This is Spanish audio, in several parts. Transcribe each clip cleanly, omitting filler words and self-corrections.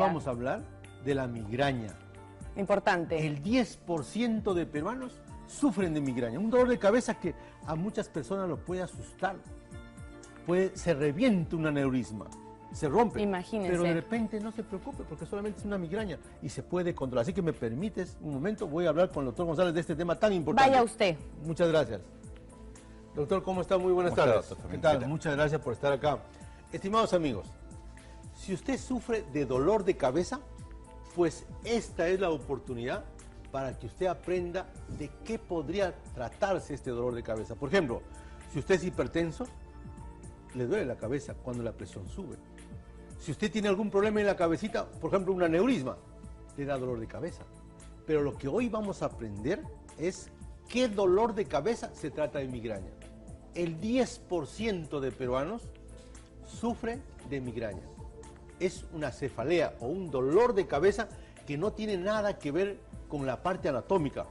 vamos a hablar de la migraña. Importante. El 10% de peruanos sufren de migraña. Un dolor de cabeza que a muchas personas lo puede asustar. Se revienta un aneurisma, se rompe. Imagínense. Pero de repente no se preocupe porque solamente es una migraña y se puede controlar. Así que me permites un momento, voy a hablar con el doctor González de este tema tan importante. Vaya usted. Muchas gracias. Doctor, ¿cómo está? Muy buenas tardes. ¿Qué tal? Muchas gracias por estar acá. Estimados amigos, si usted sufre de dolor de cabeza, pues esta es la oportunidad para que usted aprenda de qué podría tratarse este dolor de cabeza. Por ejemplo, si usted es hipertenso, le duele la cabeza cuando la presión sube. Si usted tiene algún problema en la cabecita, por ejemplo un aneurisma, le da dolor de cabeza. Pero lo que hoy vamos a aprender es qué dolor de cabeza se trata de migraña. El 10% de peruanos sufren de migraña. Es una cefalea o un dolor de cabeza que no tiene nada que ver con la parte anatómica,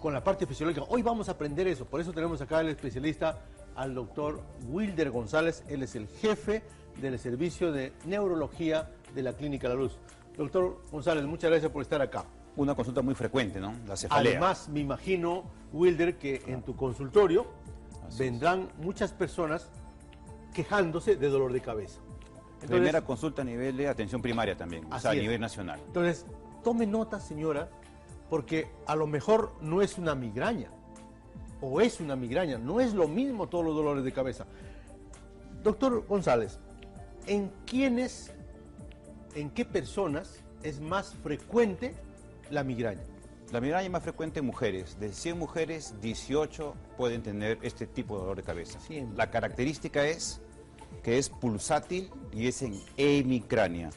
con la parte fisiológica. Hoy vamos a aprender eso, por eso tenemos acá al especialista, al doctor Wilder González. Él es el jefe del servicio de neurología de la Clínica La Luz. Doctor González, muchas gracias por estar acá. Una consulta muy frecuente, ¿no? La cefalea. Además, me imagino, Wilder, que en tu consultorio vendrán muchas personas quejándose de dolor de cabeza. Entonces, primera consulta a nivel de atención primaria también, o sea, a nivel nacional. Entonces, tome nota, señora, porque a lo mejor no es una migraña, o es una migraña, no es lo mismo todos los dolores de cabeza. Doctor González, ¿en qué personas es más frecuente la migraña? La migraña es más frecuente en mujeres. De 100 mujeres, 18 pueden tener este tipo de dolor de cabeza. Siempre. La característica es que es pulsátil y es en hemicránea.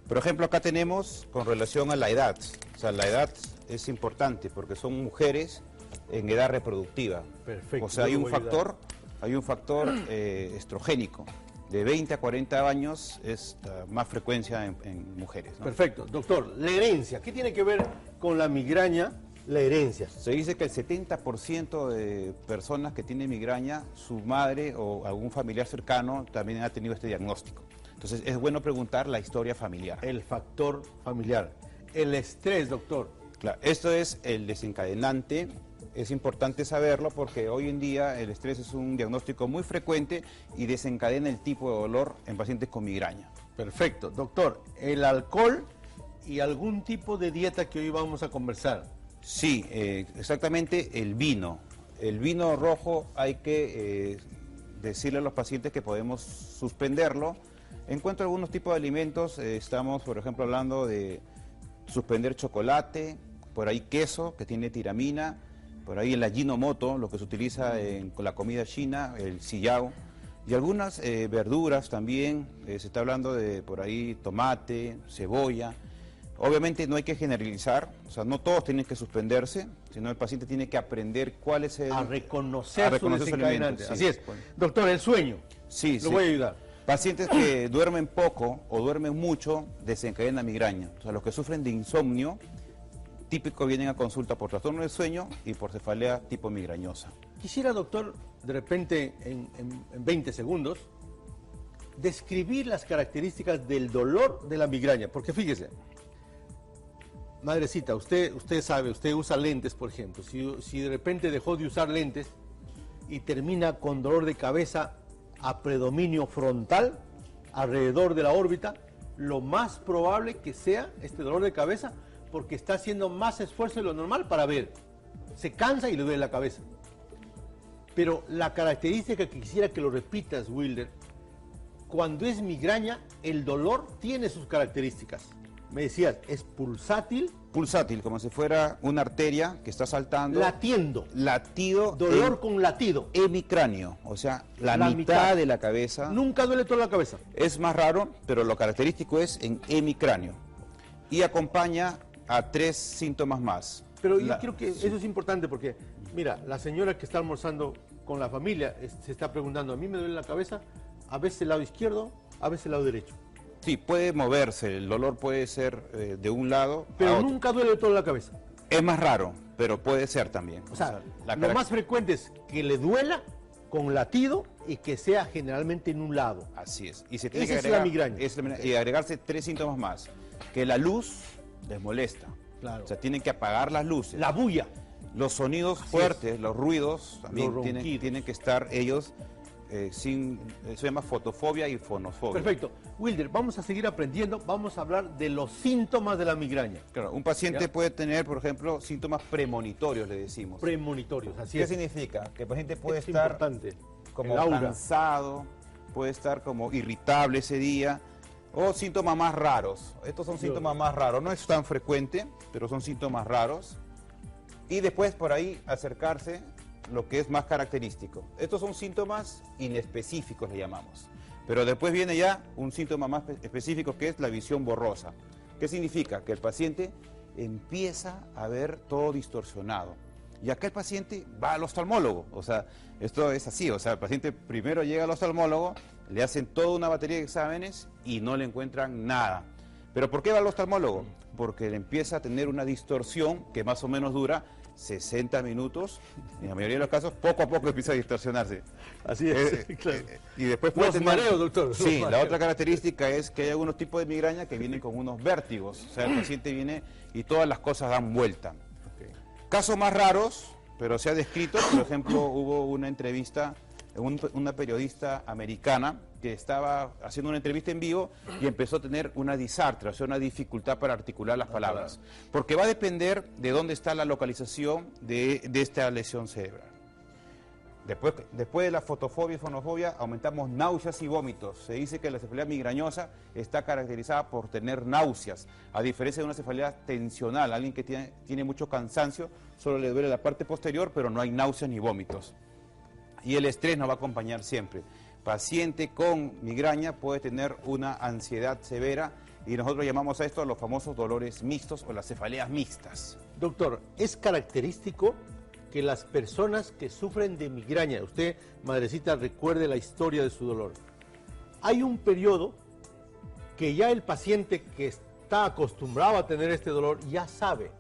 Por ejemplo, acá tenemos con relación a la edad. O sea, la edad es importante porque son mujeres en edad reproductiva. Perfecto. O sea, hay un factor estrogénico. De 20 a 40 años es más frecuencia en mujeres, ¿no? Perfecto. Doctor, la herencia, ¿qué tiene que ver con la migraña, la herencia? Se dice que el 70% de personas que tienen migraña, su madre o algún familiar cercano también ha tenido este diagnóstico. Entonces es bueno preguntar la historia familiar. El factor familiar. El estrés, doctor. Claro, esto es el desencadenante. Es importante saberlo porque hoy en día el estrés es un diagnóstico muy frecuente y desencadena el tipo de dolor en pacientes con migraña. Perfecto. Doctor, el alcohol y algún tipo de dieta que hoy vamos a conversar. Sí, exactamente el vino. El vino rojo hay que decirle a los pacientes que podemos suspenderlo. En cuanto a algunos tipos de alimentos, estamos, por ejemplo, hablando de suspender chocolate, por ahí queso, que tiene tiramina, por ahí el ajinomoto, lo que se utiliza con la comida china, el sillao, y algunas verduras también, se está hablando de por ahí tomate, cebolla. Obviamente no hay que generalizar, o sea, no todos tienen que suspenderse, sino el paciente tiene que aprender cuál es el... A reconocer su desencadenante. Sí. Así es. Doctor, el sueño. Sí, Lo voy a ayudar. Pacientes que duermen poco o duermen mucho desencadena migraña. O sea, los que sufren de insomnio, típico vienen a consulta por trastorno del sueño y por cefalea tipo migrañosa. Quisiera, doctor, de repente en 20 segundos, describir las características del dolor de la migraña. Porque fíjese, madrecita, usted sabe, usted usa lentes, por ejemplo. Si de repente dejó de usar lentes y termina con dolor de cabeza a predominio frontal, alrededor de la órbita, lo más probable que sea este dolor de cabeza porque está haciendo más esfuerzo de lo normal para ver. Se cansa y le duele la cabeza. Pero la característica que quisiera que lo repitas, Wilder, cuando es migraña, el dolor tiene sus características. Me decías, es pulsátil. Pulsátil, como si fuera una arteria que está saltando. Latiendo. Latido. Dolor con latido. Hemicráneo, o sea, la mitad de la cabeza. Nunca duele toda la cabeza. Es más raro, pero lo característico es en hemicráneo. Y acompaña a 3 síntomas más. Pero yo creo que eso es importante porque, mira, la señora que está almorzando con la familia se está preguntando, a mí me duele la cabeza, a veces el lado izquierdo, a veces el lado derecho. Sí, puede moverse, el dolor puede ser de un lado pero a otro. Nunca duele toda la cabeza. Es más raro, pero puede ser también. O sea, lo más frecuente es que le duela con latido y que sea generalmente en un lado. Así es. Y se tiene Esa que es la agregar, migraña. y agregarse 3 síntomas más. que la luz les molesta. Claro. O sea, tienen que apagar las luces. La bulla. Los sonidos fuertes, los ruidos, también Los tienen que estar ellos sin... Eso se llama fotofobia y fonofobia. Perfecto. Wilder, vamos a seguir aprendiendo. Vamos a hablar de los síntomas de la migraña. Claro, un paciente puede tener, por ejemplo, síntomas premonitorios, le decimos. Premonitorios, así ¿Qué es. significa? Que el paciente puede Es estar importante. como El aura. cansado, puede estar como irritable ese día, o síntomas más raros. Estos son síntomas más raros, no es tan frecuente, pero son síntomas raros. Y después por ahí acercarse lo que es más característico. Estos son síntomas inespecíficos, le llamamos. Pero después viene ya un síntoma más específico, que es la visión borrosa. ¿Qué significa? Que el paciente empieza a ver todo distorsionado. Y acá el paciente va al oftalmólogo. O sea, esto es así. O sea, el paciente primero llega al oftalmólogo, le hacen toda una batería de exámenes y no le encuentran nada. ¿Pero por qué va al oftalmólogo? Porque le empieza a tener una distorsión que más o menos dura 60 minutos. En la mayoría de los casos, poco a poco empieza a distorsionarse. Así es, claro. Y después puede Los mareos, doctor. Sí, la otra característica es que hay algunos tipos de migraña que vienen con unos vértigos. O sea, el paciente viene y todas las cosas dan vuelta. Casos más raros, pero se ha descrito, por ejemplo, hubo una entrevista, una periodista americana que estaba haciendo una entrevista en vivo y empezó a tener una disartria, o sea, una dificultad para articular las palabras. Porque va a depender de dónde está la localización de esta lesión cerebral. Después de la fotofobia y fonofobia, aumentamos náuseas y vómitos. Se dice que la cefalea migrañosa está caracterizada por tener náuseas, a diferencia de una cefalea tensional. Alguien que tiene mucho cansancio, solo le duele la parte posterior, pero no hay náuseas ni vómitos. Y el estrés nos va a acompañar siempre. Paciente con migraña puede tener una ansiedad severa y nosotros llamamos a esto los famosos dolores mixtos o las cefaleas mixtas. Doctor, es característico que las personas que sufren de migraña, usted, madrecita, recuerde la historia de su dolor. Hay un periodo que ya el paciente que está acostumbrado a tener este dolor ya sabe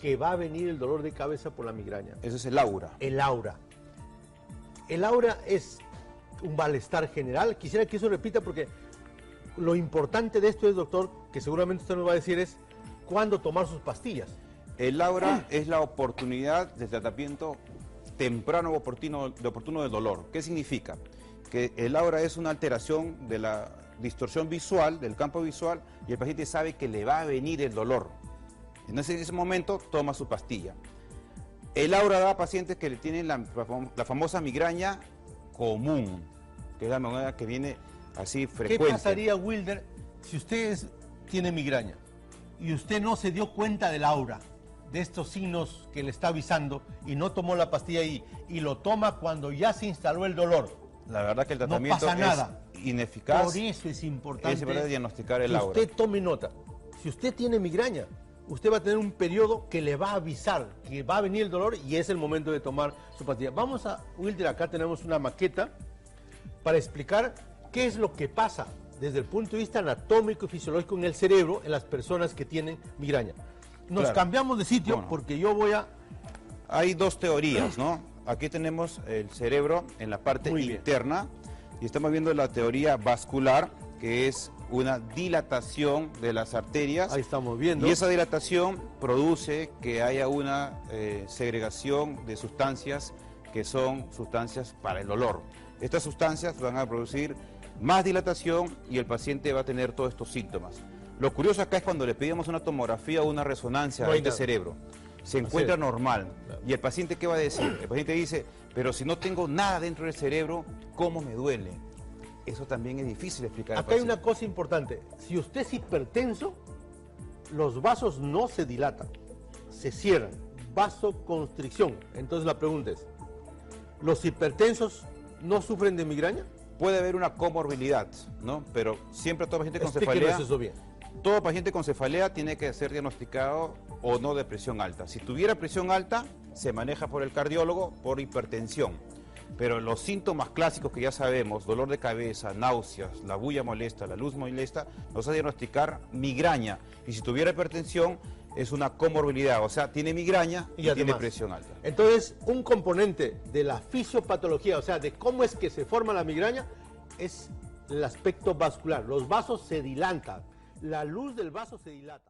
que va a venir el dolor de cabeza por la migraña. Eso es el aura. El aura. El aura es un malestar general. Quisiera que eso repita porque lo importante de esto es, doctor, que seguramente usted nos va a decir es cuándo tomar sus pastillas. El aura es la oportunidad de tratamiento temprano o oportuno del dolor. ¿Qué significa? Que el aura es una alteración de la distorsión visual, del campo visual, y el paciente sabe que le va a venir el dolor. En ese momento toma su pastilla. El aura da a pacientes que tienen la famosa migraña común, que es la migraña que viene así frecuente. ¿Qué pasaría, Wilder, si usted tiene migraña y usted no se dio cuenta del aura, de estos signos que le está avisando y no tomó la pastilla y lo toma cuando ya se instaló el dolor? La verdad que el tratamiento no pasa nada. Es ineficaz. Por eso es importante diagnosticar el aura. Que usted tome nota. Si usted tiene migraña, usted va a tener un periodo que le va a avisar que va a venir el dolor y es el momento de tomar su pastilla. Vamos a, Wilder, acá tenemos una maqueta para explicar qué es lo que pasa desde el punto de vista anatómico y fisiológico en el cerebro en las personas que tienen migraña. Nos cambiamos de sitio porque yo voy a... Hay dos teorías, ¿no? Aquí tenemos el cerebro en la parte interna y estamos viendo la teoría vascular, que es una dilatación de las arterias. Ahí estamos viendo. Y esa dilatación produce que haya una segregación de sustancias que son sustancias para el dolor. Estas sustancias van a producir más dilatación y el paciente va a tener todos estos síntomas. Lo curioso acá es cuando le pedimos una tomografía o una resonancia a este cerebro. Se encuentra normal. ¿Y el paciente qué va a decir? El paciente dice, pero si no tengo nada dentro del cerebro, ¿cómo me duele? Eso también es difícil de explicar. Acá hay una cosa importante. Si usted es hipertenso, los vasos no se dilatan, se cierran. Vasoconstricción. Entonces la pregunta es, ¿los hipertensos no sufren de migraña? Puede haber una comorbilidad, ¿no? Pero siempre todo paciente con cefalea... eso bien. Todo paciente con cefalea tiene que ser diagnosticado o no de presión alta. Si tuviera presión alta, se maneja por el cardiólogo por hipertensión. Pero los síntomas clásicos que ya sabemos, dolor de cabeza, náuseas, la bulla molesta, la luz molesta, nos va a diagnosticar migraña. Y si tuviera hipertensión, es una comorbilidad, o sea, tiene migraña y tiene presión alta. Entonces, un componente de la fisiopatología, o sea, de cómo es que se forma la migraña, es el aspecto vascular. Los vasos se dilatan. la luz del vaso se dilata.